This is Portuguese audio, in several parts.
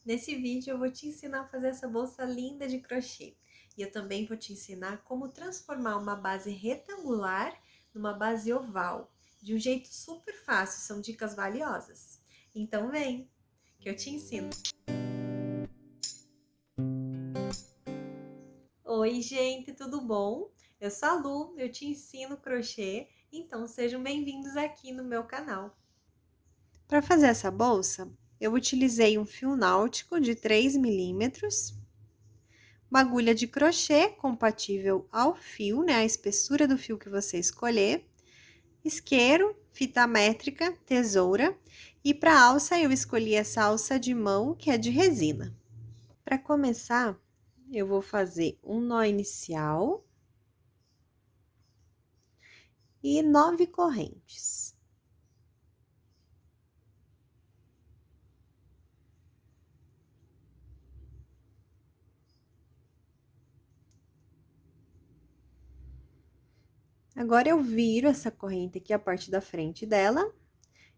Nesse vídeo eu vou te ensinar a fazer essa bolsa linda de crochê. E eu também vou te ensinar como transformar uma base retangular numa base oval, de um jeito super fácil, são dicas valiosas. Então vem, que eu te ensino! Oi gente, tudo bom? Eu sou a Lu, eu te ensino crochê, então sejam bem-vindos aqui no meu canal. Para fazer essa bolsa, eu utilizei um fio náutico de 3 milímetros, uma agulha de crochê compatível ao fio, né? A espessura do fio que você escolher, isqueiro, fita métrica, tesoura e para alça eu escolhi essa alça de mão que é de resina. Para começar, eu vou fazer um nó inicial e 9 correntes. Agora eu viro essa corrente aqui, a parte da frente dela,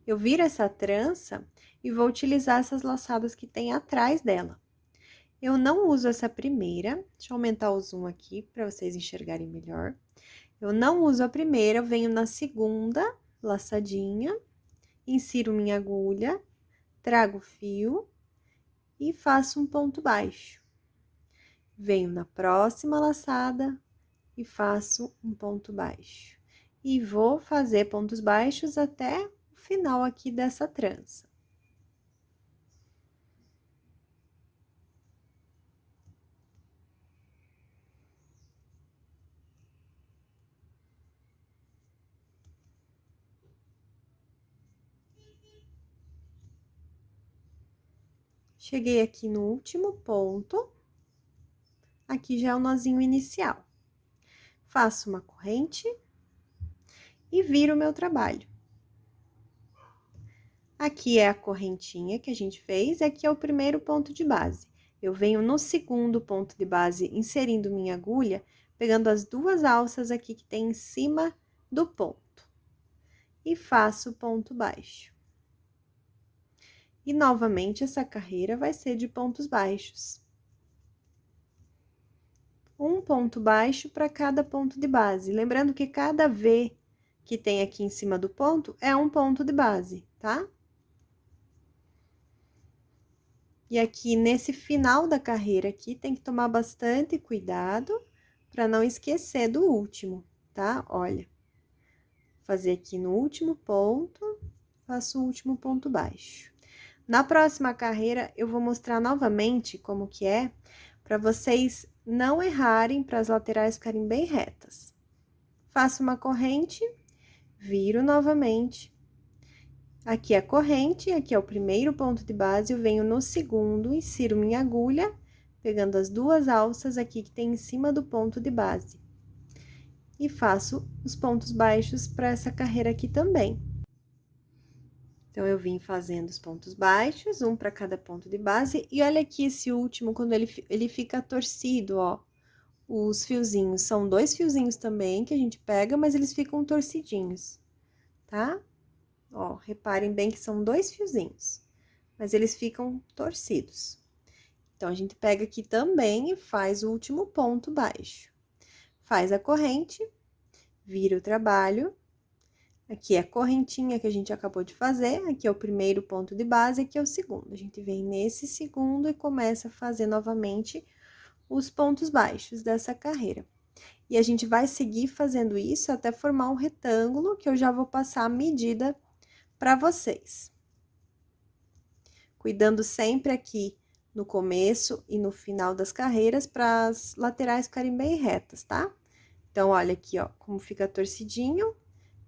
eu viro essa trança e vou utilizar essas laçadas que tem atrás dela. Eu não uso essa primeira, deixa eu aumentar o zoom aqui para vocês enxergarem melhor. Eu não uso a primeira, eu venho na segunda laçadinha, insiro minha agulha, trago o fio e faço um ponto baixo. Venho na próxima laçada e faço um ponto baixo. E vou fazer pontos baixos até o final aqui dessa trança. Cheguei aqui no último ponto, aqui já é o nozinho inicial. Faço uma corrente e viro o meu trabalho. Aqui é a correntinha que a gente fez, aqui é o primeiro ponto de base. Eu venho no segundo ponto de base, inserindo minha agulha, pegando as duas alças aqui que tem em cima do ponto. E faço ponto baixo. E, novamente, essa carreira vai ser de pontos baixos. Um ponto baixo para cada ponto de base. Lembrando que cada V que tem aqui em cima do ponto é um ponto de base, tá? E aqui, nesse final da carreira aqui, tem que tomar bastante cuidado para não esquecer do último, tá? Olha, fazer aqui no último ponto, faço o último ponto baixo. Na próxima carreira, eu vou mostrar novamente como que é, para vocês não errarem, para as laterais ficarem bem retas. Faço uma corrente, viro novamente. Aqui é a corrente, aqui é o primeiro ponto de base, eu venho no segundo, insiro minha agulha, pegando as duas alças aqui que tem em cima do ponto de base. E faço os pontos baixos para essa carreira aqui também. Então, eu vim fazendo os pontos baixos, um para cada ponto de base, e olha aqui esse último, quando ele fica torcido, ó. Os fiozinhos, são 2 fiozinhos também que a gente pega, mas eles ficam torcidinhos, tá? Ó, reparem bem que são 2 fiozinhos, mas eles ficam torcidos. Então, a gente pega aqui também e faz o último ponto baixo. Faz a corrente, vira o trabalho. Aqui é a correntinha que a gente acabou de fazer, aqui é o primeiro ponto de base, aqui é o segundo. A gente vem nesse segundo e começa a fazer novamente os pontos baixos dessa carreira. E a gente vai seguir fazendo isso até formar um retângulo, que eu já vou passar a medida para vocês. Cuidando sempre aqui no começo e no final das carreiras, para as laterais ficarem bem retas, tá? Então, olha aqui, ó, como fica torcidinho,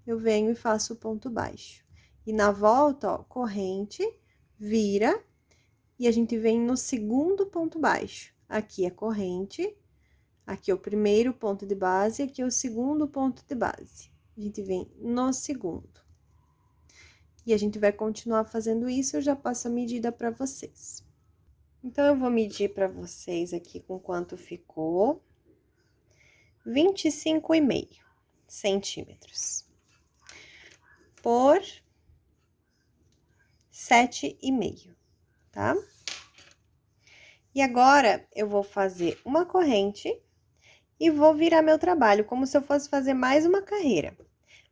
eu venho e faço o ponto baixo. E na volta, ó, corrente, vira, e a gente vem no segundo ponto baixo. Aqui é corrente, aqui é o primeiro ponto de base, aqui é o segundo ponto de base. A gente vem no segundo. E a gente vai continuar fazendo isso, eu já passo a medida para vocês. Então, eu vou medir para vocês aqui com quanto ficou. 25,5 centímetros. Por 7,5, tá? E agora, eu vou fazer uma corrente e vou virar meu trabalho, como se eu fosse fazer mais uma carreira.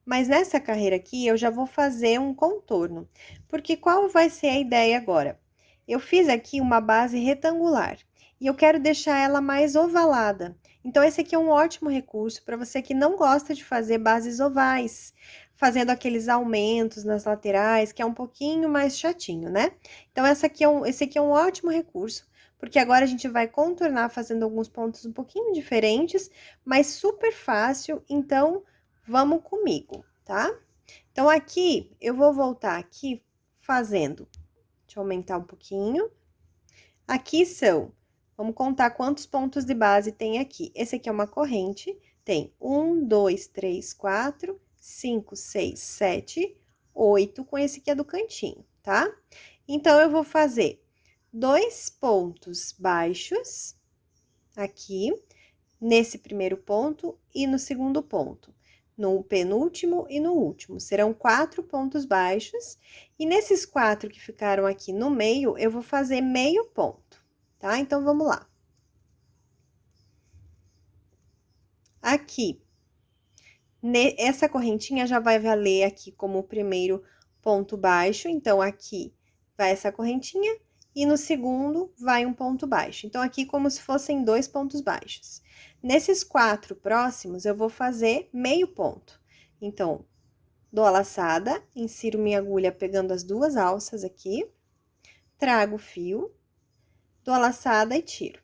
Mas nessa carreira aqui, eu já vou fazer um contorno, porque qual vai ser a ideia agora? Eu fiz aqui uma base retangular e eu quero deixar ela mais ovalada. Então, esse aqui é um ótimo recurso para você que não gosta de fazer bases ovais, fazendo aqueles aumentos nas laterais, que é um pouquinho mais chatinho, né? Então, esse aqui é um ótimo recurso, porque agora a gente vai contornar fazendo alguns pontos um pouquinho diferentes, mas super fácil, então vamos comigo, tá? Então, aqui, eu vou voltar aqui fazendo, deixa eu aumentar um pouquinho. Aqui vamos contar quantos pontos de base tem aqui. Esse aqui é uma corrente, tem 1, 2, 3, 4, 5, 6, 7, 8, com esse aqui é do cantinho, tá? Então, eu vou fazer 2 pontos baixos aqui, nesse primeiro ponto e no segundo ponto, no penúltimo e no último. Serão 4 pontos baixos, e nesses 4 que ficaram aqui no meio, eu vou fazer meio ponto, tá? Então, vamos lá. Aqui, essa correntinha já vai valer aqui como o primeiro ponto baixo, então, aqui vai essa correntinha, e no segundo vai um ponto baixo. Então, aqui como se fossem 2 pontos baixos. Nesses 4 próximos, eu vou fazer meio ponto. Então, dou a laçada, insiro minha agulha pegando as 2 alças aqui, trago o fio, dou a laçada e tiro.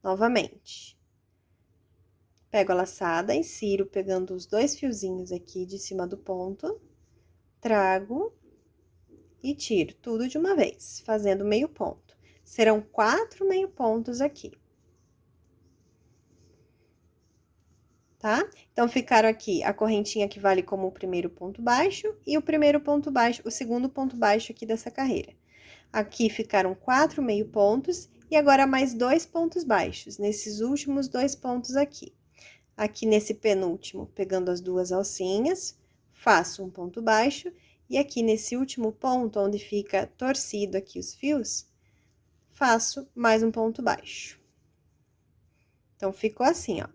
Novamente. Pego a laçada, insiro pegando os 2 fiozinhos aqui de cima do ponto, trago e tiro tudo de uma vez, fazendo meio ponto. Serão 4 meio pontos aqui. Tá? Então, ficaram aqui a correntinha que vale como o primeiro ponto baixo e o primeiro ponto baixo, o segundo ponto baixo aqui dessa carreira. Aqui ficaram 4 meio pontos e agora mais 2 pontos baixos, nesses últimos 2 pontos aqui. Aqui nesse penúltimo, pegando as 2 alcinhas, faço um ponto baixo, e aqui nesse último ponto, onde fica torcido aqui os fios, faço mais um ponto baixo. Então, ficou assim, ó.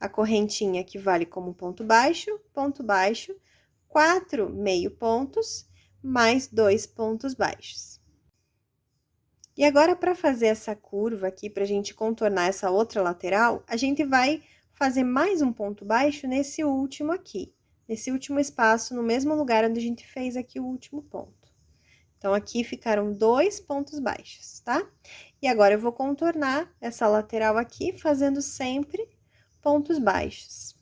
A correntinha que vale como ponto baixo, 4 meio pontos, mais 2 pontos baixos. E agora, para fazer essa curva aqui, pra gente contornar essa outra lateral, a gente vai fazer mais um ponto baixo nesse último aqui, nesse último espaço, no mesmo lugar onde a gente fez aqui o último ponto. Então, aqui ficaram 2 pontos baixos, tá? E agora, eu vou contornar essa lateral aqui, fazendo sempre pontos baixos.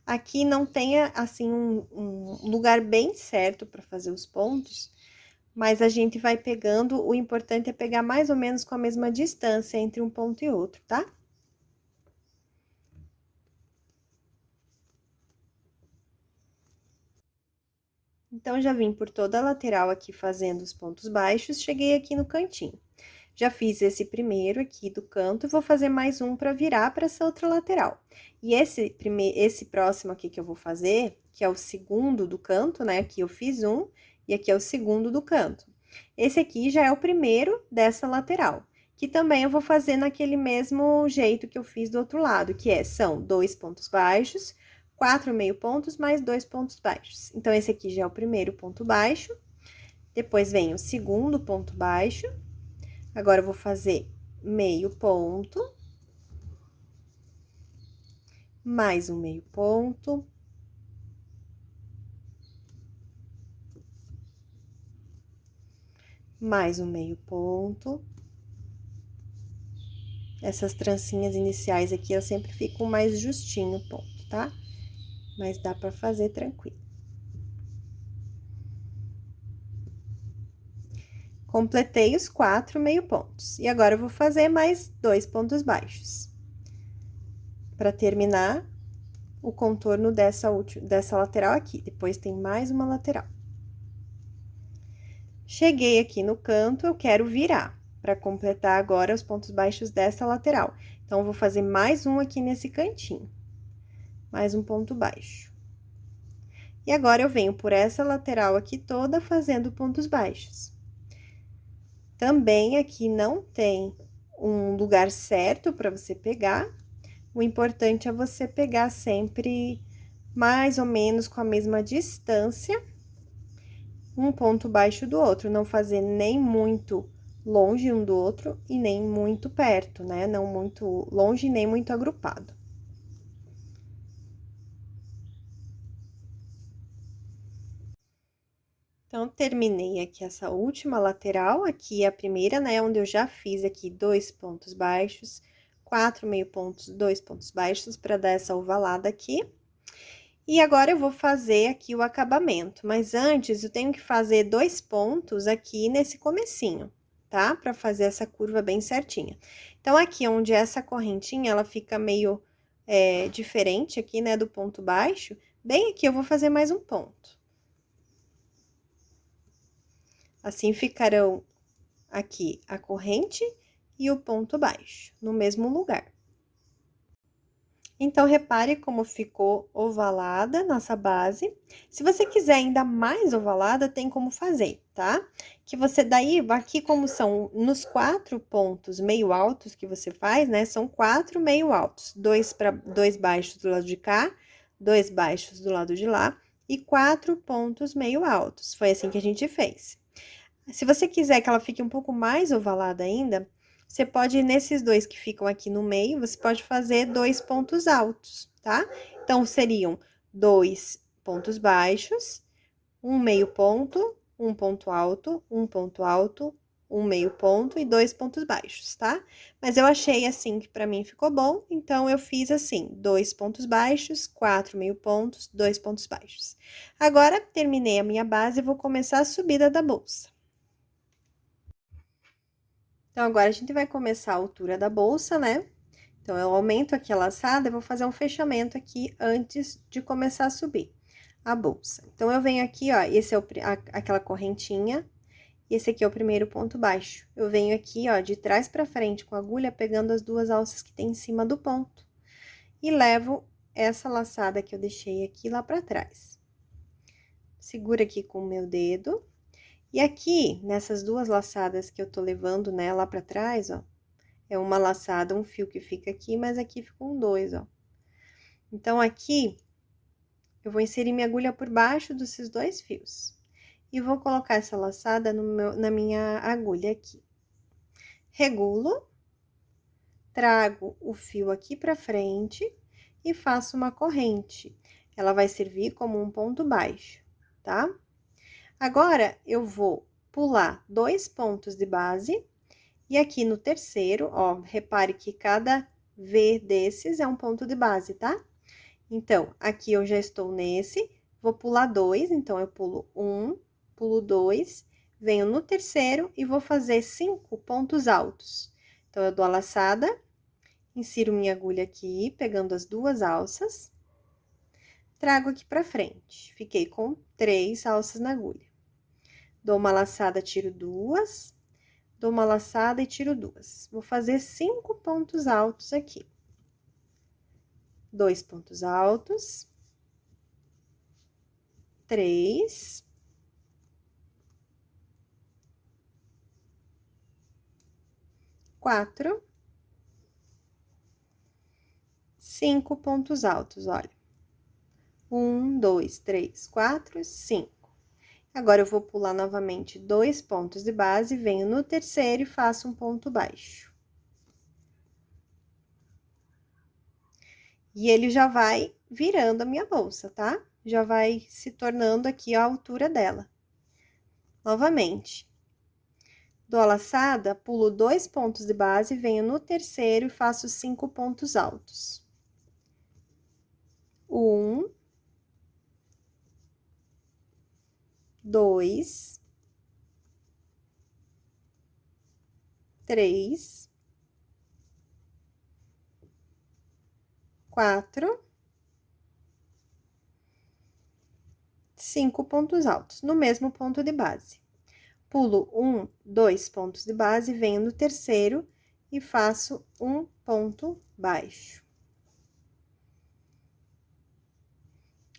Aqui não tem, assim, um lugar bem certo para fazer os pontos, mas a gente vai pegando, o importante é pegar mais ou menos com a mesma distância entre um ponto e outro, tá? Então, já vim por toda a lateral aqui fazendo os pontos baixos, cheguei aqui no cantinho. Já fiz esse primeiro aqui do canto, e vou fazer mais um para virar para essa outra lateral. E esse próximo aqui que eu vou fazer, que é o segundo do canto, né? Aqui eu fiz um, e aqui é o segundo do canto. Esse aqui já é o primeiro dessa lateral, que também eu vou fazer naquele mesmo jeito que eu fiz do outro lado, são 2 pontos baixos, 4 meio pontos, mais 2 pontos baixos. Então, esse aqui já é o primeiro ponto baixo, depois vem o segundo ponto baixo. Agora, eu vou fazer meio ponto, mais um meio ponto, mais um meio ponto. Essas trancinhas iniciais aqui, eu sempre fico mais justinho o ponto, tá? Mas dá pra fazer tranquilo. Completei os 4 meio pontos. E agora, eu vou fazer mais 2 pontos baixos. Pra terminar o contorno dessa lateral aqui. Depois, tem mais uma lateral. Cheguei aqui no canto, eu quero virar, para completar agora os pontos baixos dessa lateral. Então, eu vou fazer mais um aqui nesse cantinho. Mais um ponto baixo. E agora, eu venho por essa lateral aqui toda fazendo pontos baixos. Também aqui não tem um lugar certo para você pegar. O importante é você pegar sempre mais ou menos com a mesma distância, um ponto baixo do outro, não fazer nem muito longe um do outro e nem muito perto, né? Não muito longe nem muito agrupado. Então, terminei aqui essa última lateral, aqui a primeira, né, onde eu já fiz aqui 2 pontos baixos, 4 meio pontos, 2 pontos baixos, para dar essa ovalada aqui. E agora, eu vou fazer aqui o acabamento, mas antes, eu tenho que fazer 2 pontos aqui nesse comecinho, tá? Pra fazer essa curva bem certinha. Então, aqui onde essa correntinha, ela fica meio diferente aqui, né, do ponto baixo, bem aqui eu vou fazer mais um ponto. Assim, ficarão aqui a corrente e o ponto baixo, no mesmo lugar. Então, repare como ficou ovalada nossa base. Se você quiser ainda mais ovalada, tem como fazer, tá? Que você daí, aqui como são nos 4 pontos meio altos que você faz, né? São 4 meio altos, 2 baixos do lado de cá, 2 baixos do lado de lá e 4 pontos meio altos. Foi assim que a gente fez. Se você quiser que ela fique um pouco mais ovalada ainda, você pode ir nesses 2 que ficam aqui no meio, você pode fazer 2 pontos altos, tá? Então, seriam 2 pontos baixos, um meio ponto, um ponto alto, um ponto alto, um meio ponto e 2 pontos baixos, tá? Mas eu achei assim que pra mim ficou bom, então eu fiz assim: 2 pontos baixos, 4 meio pontos, 2 pontos baixos. Agora, terminei a minha base e vou começar a subida da bolsa. Então, agora a gente vai começar a altura da bolsa, né? Então, eu aumento aqui a laçada e vou fazer um fechamento aqui antes de começar a subir a bolsa. Então, eu venho aqui, ó, esse é aquela correntinha, e esse aqui é o primeiro ponto baixo. Eu venho aqui, ó, de trás pra frente com a agulha, pegando as 2 alças que tem em cima do ponto. E levo essa laçada que eu deixei aqui lá pra trás. Segura aqui com o meu dedo. E aqui, nessas 2 laçadas que eu tô levando, né, lá pra trás, ó, é uma laçada, um fio que fica aqui, mas aqui ficam 2, ó. Então, aqui, eu vou inserir minha agulha por baixo desses 2 fios. E vou colocar essa laçada na minha agulha aqui. Regulo, trago o fio aqui pra frente e faço uma corrente. Ela vai servir como um ponto baixo, tá? Agora, eu vou pular 2 pontos de base. E aqui no terceiro, ó, repare que cada V desses é um ponto de base, tá? Então, aqui eu já estou nesse, vou pular 2, então, eu pulo 1, pulo 2, venho no terceiro e vou fazer 5 pontos altos. Então, eu dou a laçada, insiro minha agulha aqui, pegando as 2 alças, trago aqui pra frente. Fiquei com 3 alças na agulha. Dou uma laçada, tiro 2, dou uma laçada e tiro 2. Vou fazer 5 pontos altos aqui. 2 pontos altos. 3. 4. 5 pontos altos, olha. 1, 2, 3, 4, 5. Agora, eu vou pular novamente 2 pontos de base, venho no terceiro e faço um ponto baixo. E ele já vai virando a minha bolsa, tá? Já vai se tornando aqui a altura dela. Novamente. Dou a laçada, pulo 2 pontos de base, venho no terceiro e faço 5 pontos altos. 1, 2, 3, 4, 5 pontos altos, no mesmo ponto de base. Pulo 1, 2 pontos de base, venho no terceiro e faço um ponto baixo.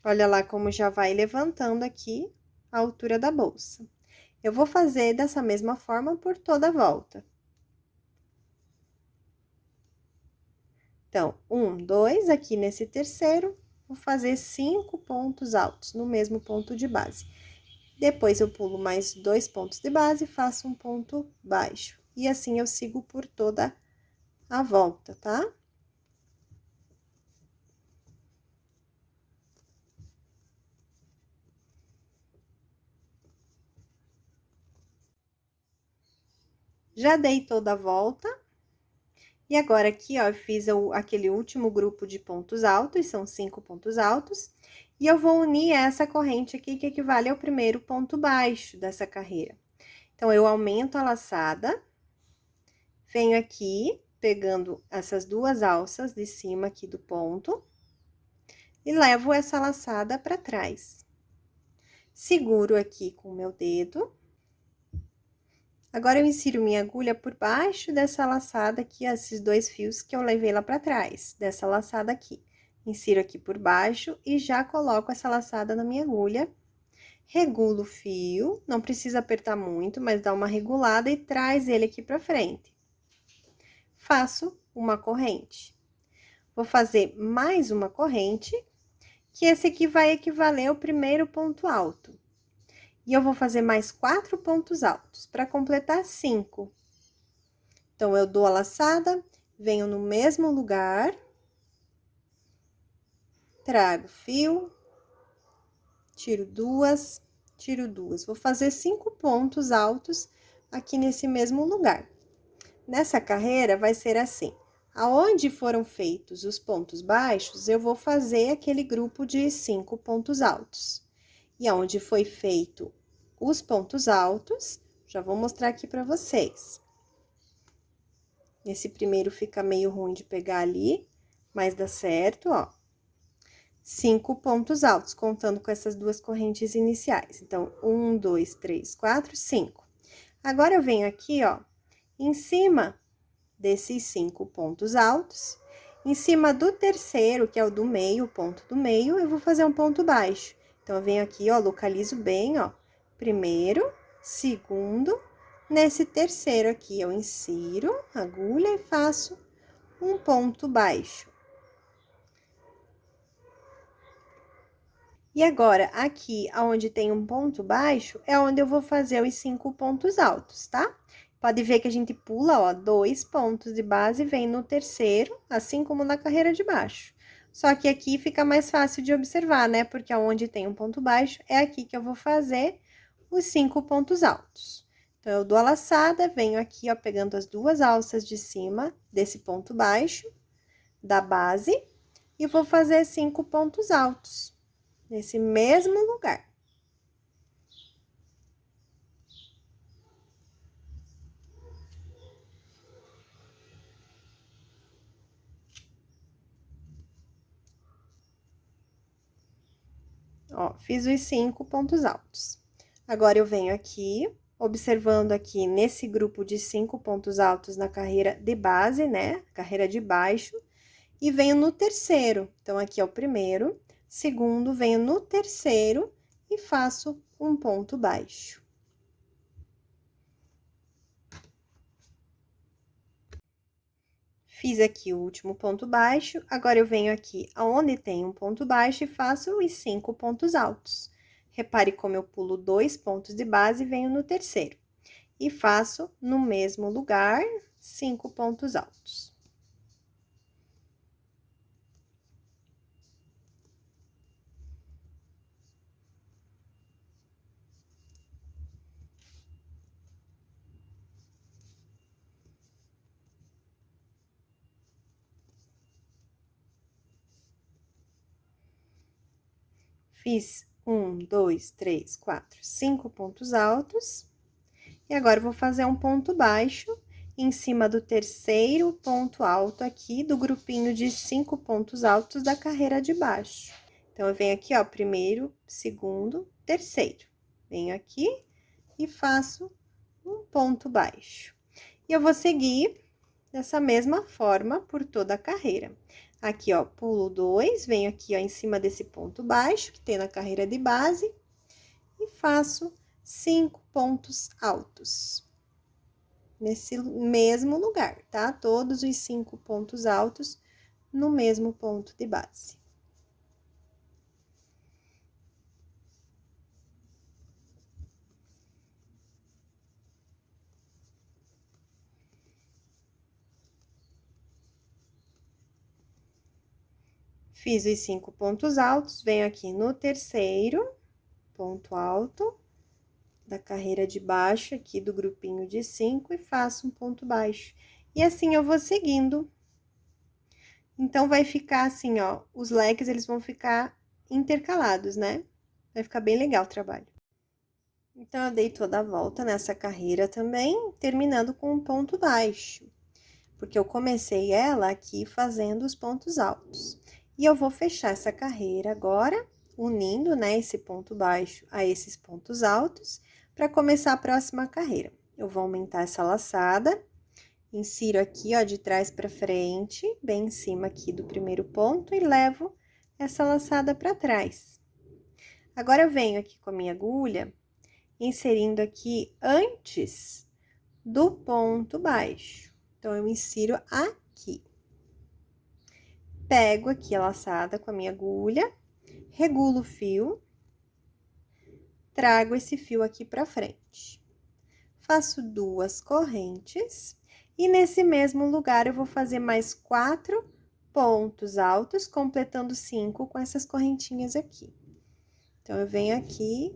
Olha lá como já vai levantando aqui a altura da bolsa. Eu vou fazer dessa mesma forma por toda a volta. Então, 1, 2, aqui nesse terceiro, vou fazer 5 pontos altos no mesmo ponto de base. Depois, eu pulo mais 2 pontos de base e faço um ponto baixo. E assim, eu sigo por toda a volta, tá? Já dei toda a volta. E agora, aqui, ó, eu fiz aquele último grupo de pontos altos, são 5 pontos altos. E eu vou unir essa corrente aqui, que equivale ao primeiro ponto baixo dessa carreira. Então, eu aumento a laçada, venho aqui, pegando essas duas alças de cima aqui do ponto, e levo essa laçada pra trás. Seguro aqui com o meu dedo. Agora, eu insiro minha agulha por baixo dessa laçada aqui, esses 2 fios que eu levei lá pra trás, dessa laçada aqui. Insiro aqui por baixo e já coloco essa laçada na minha agulha. Regulo o fio, não precisa apertar muito, mas dá uma regulada e traz ele aqui pra frente. Faço uma corrente. Vou fazer mais uma corrente, que esse aqui vai equivaler ao primeiro ponto alto. E eu vou fazer mais 4 pontos altos, para completar 5. Então, eu dou a laçada, venho no mesmo lugar, trago fio, tiro duas. Vou fazer 5 pontos altos aqui nesse mesmo lugar. Nessa carreira, vai ser assim. Aonde foram feitos os pontos baixos, eu vou fazer aquele grupo de 5 pontos altos. E aonde foi feito os pontos altos, já vou mostrar aqui pra vocês. Esse primeiro fica meio ruim de pegar ali, mas dá certo, ó. 5 pontos altos, contando com essas duas correntes iniciais. Então, 1, 2, 3, 4, 5. Agora, eu venho aqui, ó, em cima desses 5 pontos altos, em cima do terceiro, que é o do meio, o ponto do meio, eu vou fazer um ponto baixo. Então, eu venho aqui, ó, localizo bem, ó, primeiro, segundo, nesse terceiro aqui, eu insiro a agulha e faço um ponto baixo. E agora, aqui, onde tem um ponto baixo, é onde eu vou fazer os 5 pontos altos, tá? Pode ver que a gente pula, ó, 2 pontos de base e vem no terceiro, assim como na carreira de baixo. Só que aqui fica mais fácil de observar, né? Porque onde tem um ponto baixo, é aqui que eu vou fazer os 5 pontos altos. Então, eu dou a laçada, venho aqui, ó, pegando as duas alças de cima desse ponto baixo, da base, e vou fazer 5 pontos altos nesse mesmo lugar. Ó, fiz os 5 pontos altos. Agora, eu venho aqui, observando aqui nesse grupo de 5 pontos altos na carreira de base, né? Carreira de baixo, e venho no terceiro. Então, aqui é o primeiro, segundo, venho no terceiro e faço um ponto baixo. Fiz aqui o último ponto baixo, agora eu venho aqui aonde tem um ponto baixo e faço os 5 pontos altos. Repare como eu pulo 2 pontos de base e venho no terceiro. E faço no mesmo lugar 5 pontos altos. Fiz 1, 2, 3, 4, 5 pontos altos. E agora, eu vou fazer um ponto baixo em cima do terceiro ponto alto aqui do grupinho de 5 pontos altos da carreira de baixo. Então, eu venho aqui, ó, primeiro, segundo, terceiro. Venho aqui e faço um ponto baixo. E eu vou seguir dessa mesma forma por toda a carreira. Aqui, ó, pulo 2, venho aqui, ó, em cima desse ponto baixo que tem na carreira de base e faço 5 pontos altos. Nesse mesmo lugar, tá? Todos os 5 pontos altos no mesmo ponto de base. Fiz os 5 pontos altos, venho aqui no terceiro ponto alto da carreira de baixo, aqui do grupinho de 5, e faço um ponto baixo. E assim eu vou seguindo. Então, vai ficar assim, ó, os leques, eles vão ficar intercalados, né? Vai ficar bem legal o trabalho. Então, eu dei toda a volta nessa carreira também, terminando com um ponto baixo. Porque eu comecei ela aqui fazendo os pontos altos. E eu vou fechar essa carreira agora, unindo, né, esse ponto baixo a esses pontos altos, para começar a próxima carreira. Eu vou aumentar essa laçada, insiro aqui, ó, de trás para frente, bem em cima aqui do primeiro ponto, e levo essa laçada para trás. Agora, eu venho aqui com a minha agulha, inserindo aqui antes do ponto baixo. Então, eu insiro aqui. Pego aqui a laçada com a minha agulha, regulo o fio, trago esse fio aqui pra frente. Faço 2 correntes, e nesse mesmo lugar eu vou fazer mais 4 pontos altos, completando 5 com essas correntinhas aqui. Então, eu venho aqui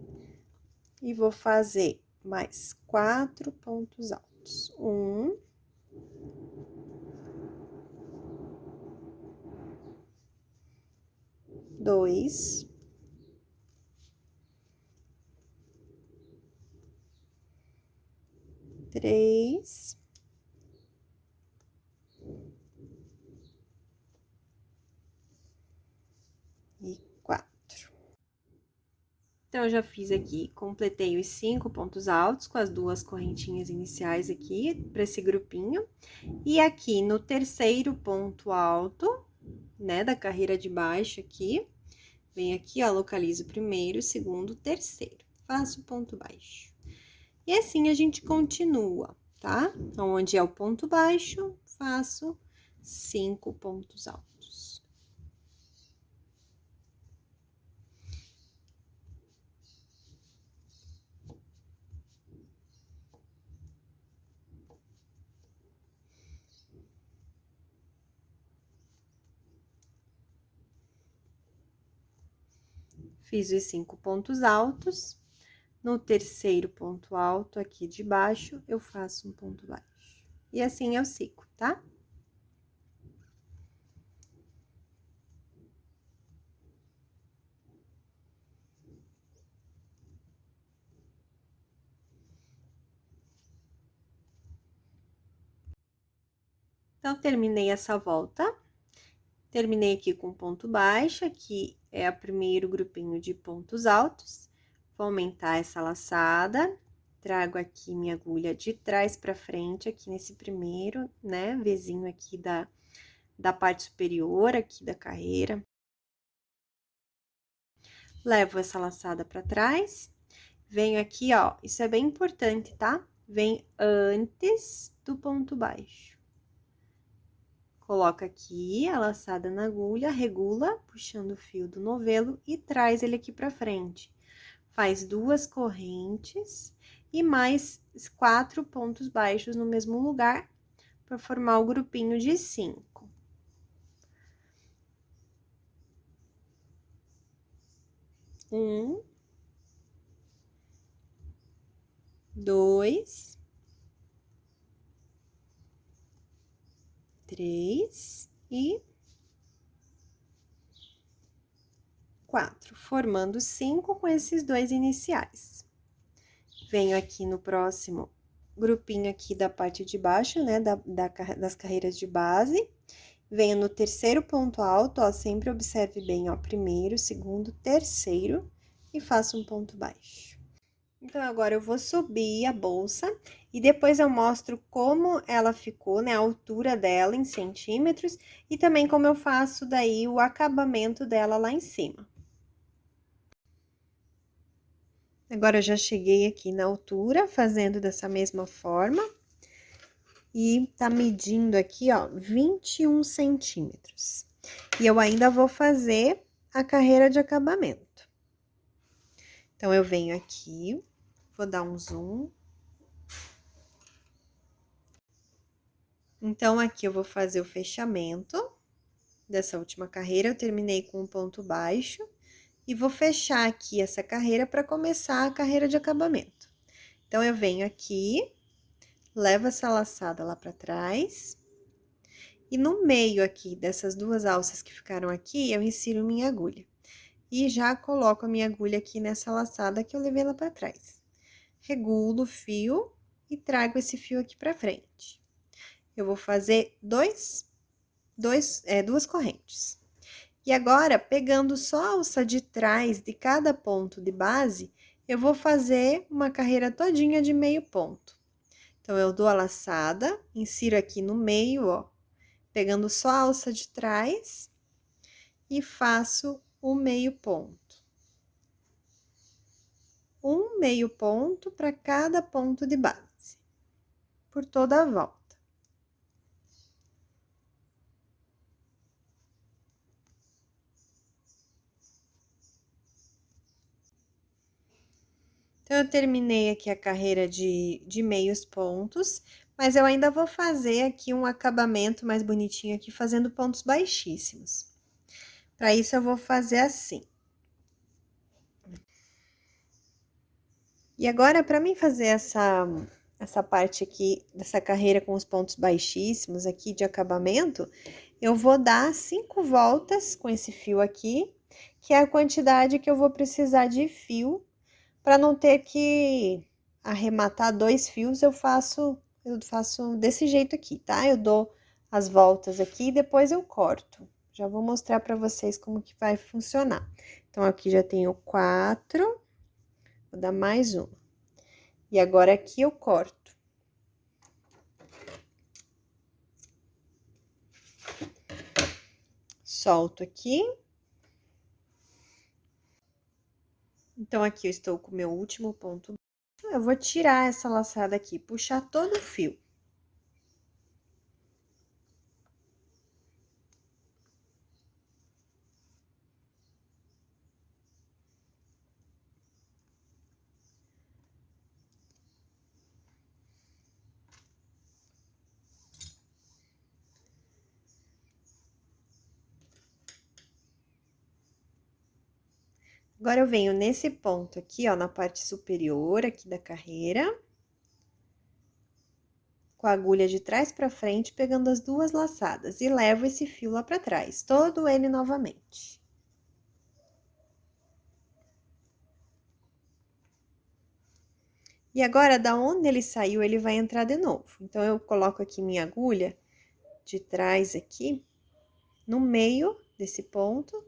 e vou fazer mais 4 pontos altos. 1, 2, 3, e 4. Então, eu já fiz aqui, completei os 5 pontos altos com as 2 correntinhas iniciais aqui, para esse grupinho. E aqui, no terceiro ponto alto, né, da carreira de baixo aqui, venho aqui, ó, localizo o primeiro, o segundo, o terceiro. Faço ponto baixo. E assim, a gente continua, tá? Onde é o ponto baixo, faço 5 pontos altos. Fiz os 5 pontos altos. No terceiro ponto alto aqui de baixo, eu faço um ponto baixo. E assim eu sigo, tá? Então, terminei essa volta. Terminei aqui com ponto baixo, aqui é o primeiro grupinho de pontos altos. Vou aumentar essa laçada, trago aqui minha agulha de trás pra frente, aqui nesse primeiro, né, vizinho aqui da parte superior aqui da carreira. Levo essa laçada pra trás, venho aqui, ó, isso é bem importante, tá? Vem antes do ponto baixo. Coloca aqui a laçada na agulha, regula, puxando o fio do novelo e traz ele aqui pra frente. Faz 2 correntes e mais 4 pontos baixos no mesmo lugar, para formar o grupinho de 5. Um, 2, 3 e 4, formando 5 com esses 2 iniciais. Venho aqui no próximo grupinho aqui da parte de baixo, né, das carreiras de base. Venho no terceiro ponto alto, ó, sempre observe bem, ó, primeiro, segundo, terceiro, e faço um ponto baixo. Então, agora eu vou subir a bolsa e depois eu mostro como ela ficou, né, a altura dela em centímetros e também como eu faço daí o acabamento dela lá em cima. Agora eu já cheguei aqui na altura, fazendo dessa mesma forma. E tá medindo aqui, ó, 21 centímetros. E eu ainda vou fazer a carreira de acabamento. Então, eu venho aqui, vou dar um zoom. Então, aqui eu vou fazer o fechamento dessa última carreira. Eu terminei com um ponto baixo e vou fechar aqui essa carreira para começar a carreira de acabamento. Então, eu venho aqui, levo essa laçada lá para trás. E no meio aqui dessas duas alças que ficaram aqui, eu insiro minha agulha. E já coloco a minha agulha aqui nessa laçada que eu levei lá para trás. Regulo o fio e trago esse fio aqui para frente. Eu vou fazer duas correntes. E agora, pegando só a alça de trás de cada ponto de base, eu vou fazer uma carreira todinha de meio ponto. Então, eu dou a laçada, insiro aqui no meio, ó, pegando só a alça de trás e faço o meio ponto. Um meio ponto para cada ponto de base, por toda a volta. Então, eu terminei aqui a carreira de meios pontos, mas eu ainda vou fazer aqui um acabamento mais bonitinho aqui, fazendo pontos baixíssimos. Para isso, eu vou fazer assim. E agora, para mim fazer essa parte aqui dessa carreira com os pontos baixíssimos aqui de acabamento, eu vou dar 5 voltas com esse fio aqui, que é a quantidade que eu vou precisar de fio, para não ter que arrematar 2 fios, eu faço desse jeito aqui, tá? Eu dou as voltas aqui e depois eu corto. Já vou mostrar para vocês como que vai funcionar. Então, aqui já tenho 4, vou dar mais uma. E agora aqui eu corto. Solto aqui. Então, aqui eu estou com o meu último ponto. Eu vou tirar essa laçada aqui, puxar todo o fio. Agora, eu venho nesse ponto aqui, ó, na parte superior aqui da carreira, com a agulha de trás pra frente, pegando as duas laçadas, e levo esse fio lá pra trás, todo ele novamente. E agora, da onde ele saiu, ele vai entrar de novo. Então, eu coloco aqui minha agulha de trás aqui, no meio desse ponto,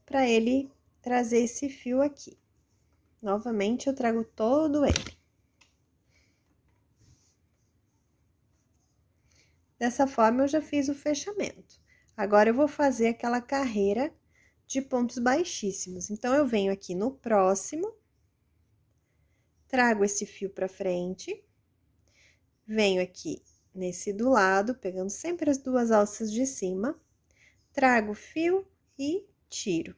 para ele trazer esse fio aqui. Novamente, eu trago todo ele. Dessa forma, eu já fiz o fechamento. Agora, eu vou fazer aquela carreira de pontos baixíssimos. Então, eu venho aqui no próximo, trago esse fio pra frente, venho aqui nesse do lado, pegando sempre as duas alças de cima, trago o fio e tiro.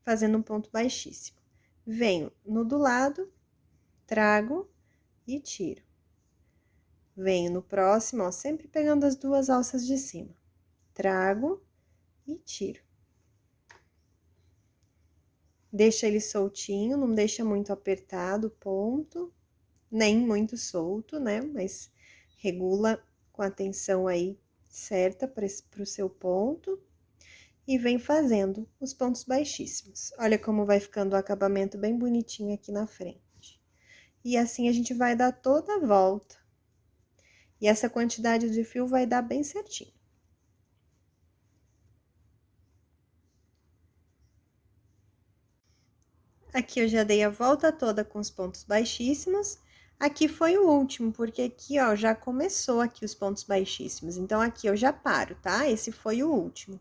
Fazendo um ponto baixíssimo. Venho no do lado, trago e tiro. Venho no próximo, ó, sempre pegando as duas alças de cima. Trago e tiro. Deixa ele soltinho, não deixa muito apertado o ponto, nem muito solto, né? Mas regula com a tensão aí certa para o seu ponto. E vem fazendo os pontos baixíssimos. Olha como vai ficando o acabamento bem bonitinho aqui na frente. E assim a gente vai dar toda a volta. E essa quantidade de fio vai dar bem certinho. Aqui eu já dei a volta toda com os pontos baixíssimos. Aqui foi o último, porque aqui, ó, já começou aqui os pontos baixíssimos. Então, aqui eu já paro, tá? Esse foi o último.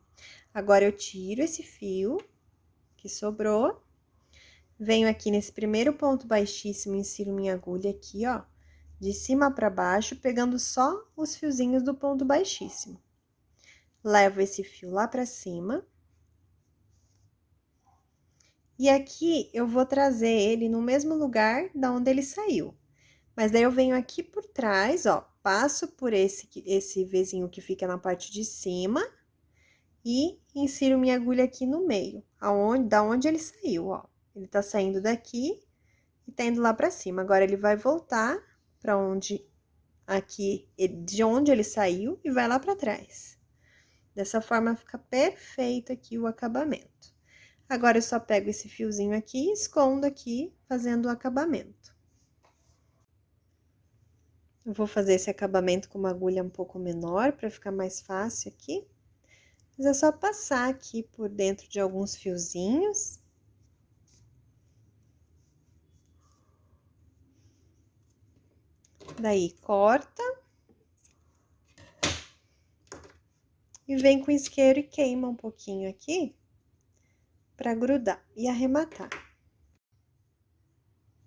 Agora, eu tiro esse fio que sobrou. Venho aqui nesse primeiro ponto baixíssimo, insiro minha agulha aqui, ó, de cima pra baixo, pegando só os fiozinhos do ponto baixíssimo. Levo esse fio lá pra cima. E aqui, eu vou trazer ele no mesmo lugar da onde ele saiu. Mas daí eu venho aqui por trás, ó, passo por esse Vzinho que fica na parte de cima e insiro minha agulha aqui no meio, da onde ele saiu, ó. Ele tá saindo daqui e tá indo lá pra cima. Agora, ele vai voltar pra onde, de onde ele saiu e vai lá pra trás. Dessa forma, fica perfeito aqui o acabamento. Agora, eu só pego esse fiozinho aqui e escondo aqui, fazendo o acabamento. Eu vou fazer esse acabamento com uma agulha um pouco menor, para ficar mais fácil aqui. Mas é só passar aqui por dentro de alguns fiozinhos. Daí, corta. E vem com o isqueiro e queima um pouquinho aqui, para grudar e arrematar.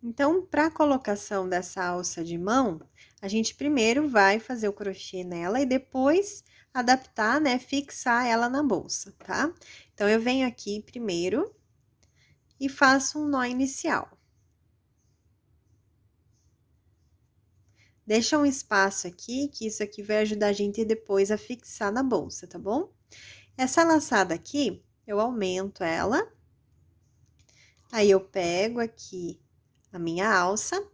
Então, para a colocação dessa alça de mão, a gente primeiro vai fazer o crochê nela e depois adaptar, né, fixar ela na bolsa, tá? Então, eu venho aqui primeiro e faço um nó inicial. Deixa um espaço aqui, que isso aqui vai ajudar a gente depois a fixar na bolsa, tá bom? Essa laçada aqui, eu aumento ela. Aí, eu pego aqui a minha alça.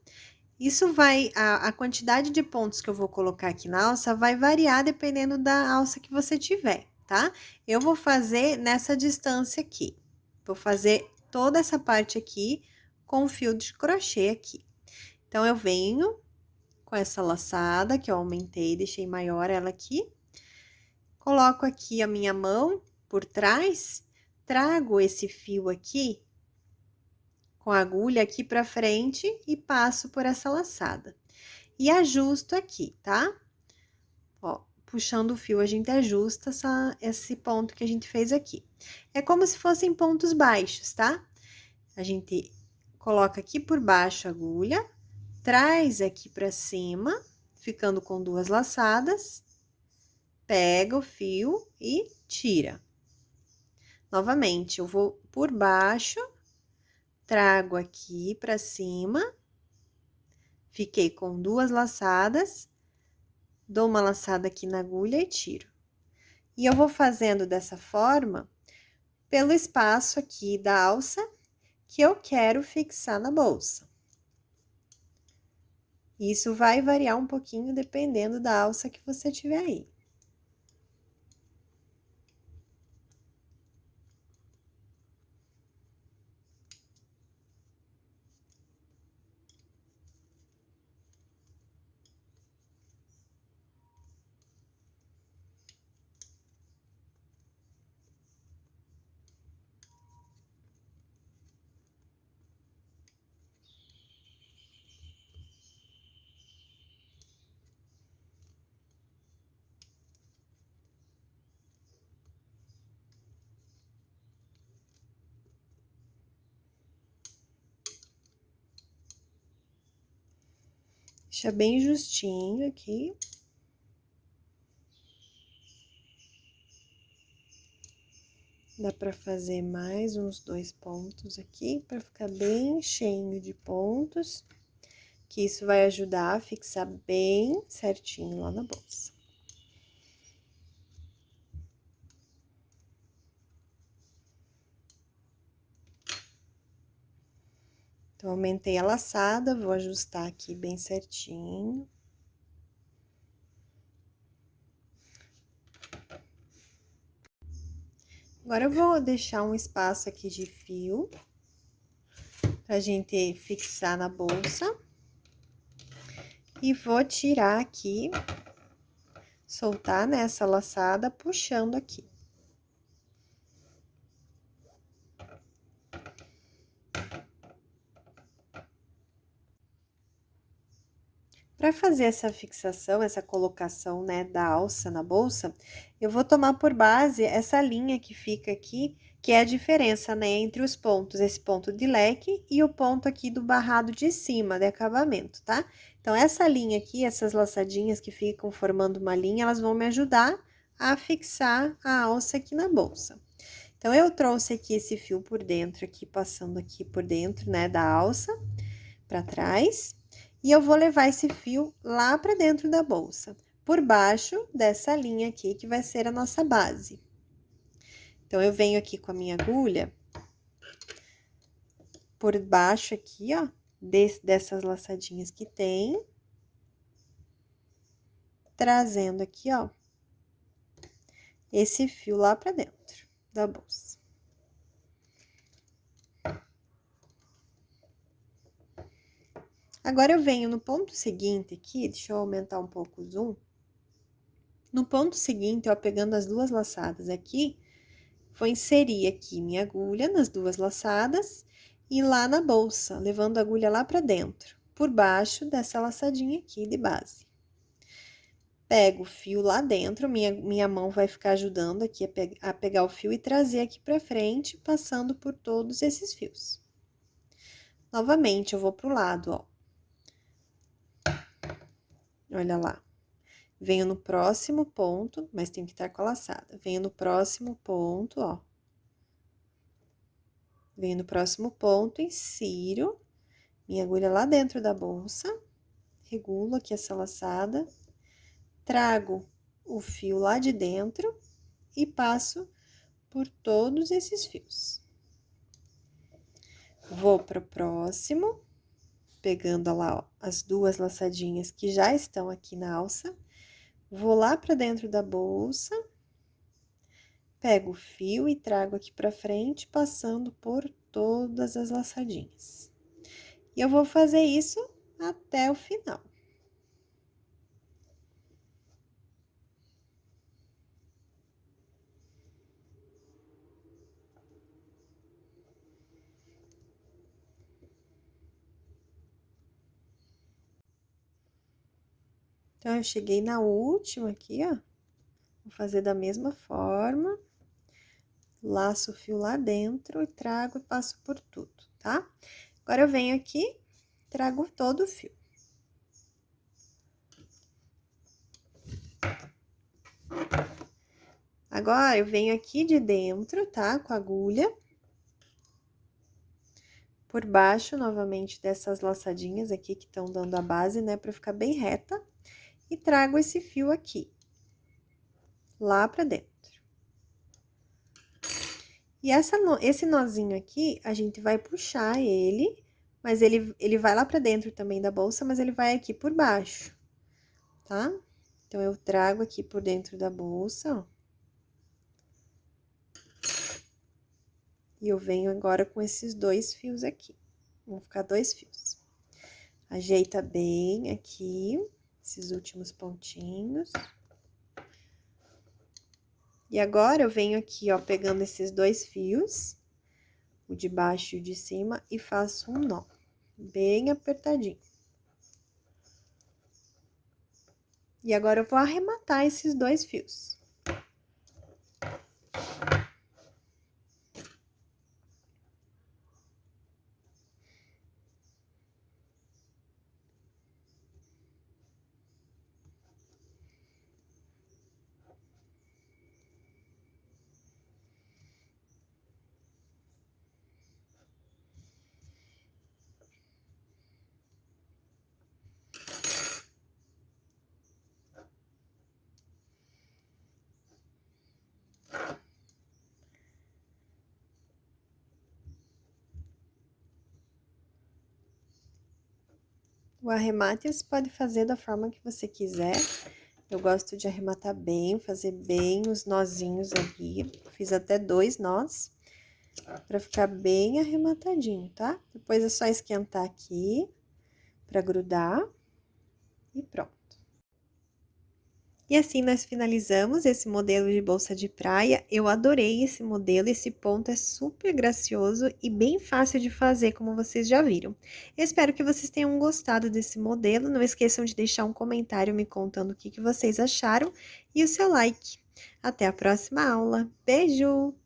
Isso vai, a quantidade de pontos que eu vou colocar aqui na alça vai variar dependendo da alça que você tiver, tá? Eu vou fazer nessa distância aqui. Vou fazer toda essa parte aqui com fio de crochê aqui. Então, eu venho com essa laçada que eu aumentei, deixei maior ela aqui. Coloco aqui a minha mão por trás, trago esse fio aqui com a agulha aqui pra frente e passo por essa laçada. E ajusto aqui, tá? Ó, puxando o fio, a gente ajusta esse ponto que a gente fez aqui. É como se fossem pontos baixos, tá? A gente coloca aqui por baixo a agulha, traz aqui pra cima, ficando com duas laçadas, pega o fio e tira. Novamente, eu vou por baixo, trago aqui pra cima, fiquei com duas laçadas, dou uma laçada aqui na agulha e tiro. E eu vou fazendo dessa forma, pelo espaço aqui da alça, que eu quero fixar na bolsa. Isso vai variar um pouquinho dependendo da alça que você tiver aí. Deixa bem justinho aqui. Dá pra fazer mais uns 2 pontos aqui, pra ficar bem cheio de pontos, que isso vai ajudar a fixar bem certinho lá na bolsa. Então, aumentei a laçada, vou ajustar aqui bem certinho. Agora, eu vou deixar um espaço aqui de fio, pra gente fixar na bolsa. E vou tirar aqui, soltar nessa laçada, puxando aqui. Para fazer essa fixação, essa colocação, né, da alça na bolsa, eu vou tomar por base essa linha que fica aqui, que é a diferença, né, entre os pontos, esse ponto de leque e o ponto aqui do barrado de cima, de acabamento, tá? Então, essa linha aqui, essas laçadinhas que ficam formando uma linha, elas vão me ajudar a fixar a alça aqui na bolsa. Então, eu trouxe aqui esse fio por dentro, aqui, passando aqui por dentro, né, da alça, para trás. E eu vou levar esse fio lá para dentro da bolsa, por baixo dessa linha aqui, que vai ser a nossa base. Então, eu venho aqui com a minha agulha, por baixo aqui, ó, dessas laçadinhas que tem, trazendo aqui, ó, esse fio lá para dentro da bolsa. Agora, eu venho no ponto seguinte aqui, deixa eu aumentar um pouco o zoom. No ponto seguinte, ó, pegando as duas laçadas aqui, vou inserir aqui minha agulha nas duas laçadas e lá na bolsa, levando a agulha lá pra dentro, por baixo dessa laçadinha aqui de base. Pego o fio lá dentro, minha mão vai ficar ajudando aqui a pegar o fio e trazer aqui pra frente, passando por todos esses fios. Novamente, eu vou pro lado, ó. Olha lá. Venho no próximo ponto, mas tem que estar com a laçada. Venho no próximo ponto, ó. Venho no próximo ponto, insiro minha agulha lá dentro da bolsa, regulo aqui essa laçada, trago o fio lá de dentro e passo por todos esses fios. Vou para o próximo, pegando lá, ó, as duas laçadinhas que já estão aqui na alça, vou lá para dentro da bolsa, pego o fio e trago aqui para frente, passando por todas as laçadinhas. E eu vou fazer isso até o final. Então, eu cheguei na última aqui, ó. Vou fazer da mesma forma. Laço o fio lá dentro e trago e passo por tudo, tá? Agora, eu venho aqui, trago todo o fio. Agora, eu venho aqui de dentro, tá? Com a agulha. Por baixo, novamente, dessas laçadinhas aqui que estão dando a base, né? Pra ficar bem reta. E trago esse fio aqui. Lá pra dentro. E esse nozinho aqui, a gente vai puxar ele, mas ele vai lá pra dentro também da bolsa, mas ele vai aqui por baixo, tá? Então, eu trago aqui por dentro da bolsa, ó. E eu venho agora com esses dois fios aqui. Vão ficar dois fios. Ajeita bem aqui, esses últimos pontinhos. E agora, eu venho aqui, ó, pegando esses dois fios, o de baixo e o de cima, e faço um nó, bem apertadinho. E agora, eu vou arrematar esses dois fios. O arremate você pode fazer da forma que você quiser. Eu gosto de arrematar bem, fazer bem os nozinhos aqui. Fiz até 2 nós, pra ficar bem arrematadinho, tá? Depois é só esquentar aqui, pra grudar, e pronto. E assim nós finalizamos esse modelo de bolsa de praia. Eu adorei esse modelo, esse ponto é super gracioso e bem fácil de fazer, como vocês já viram. Eu espero que vocês tenham gostado desse modelo. Não esqueçam de deixar um comentário me contando o que vocês acharam e o seu like. Até a próxima aula. Beijo!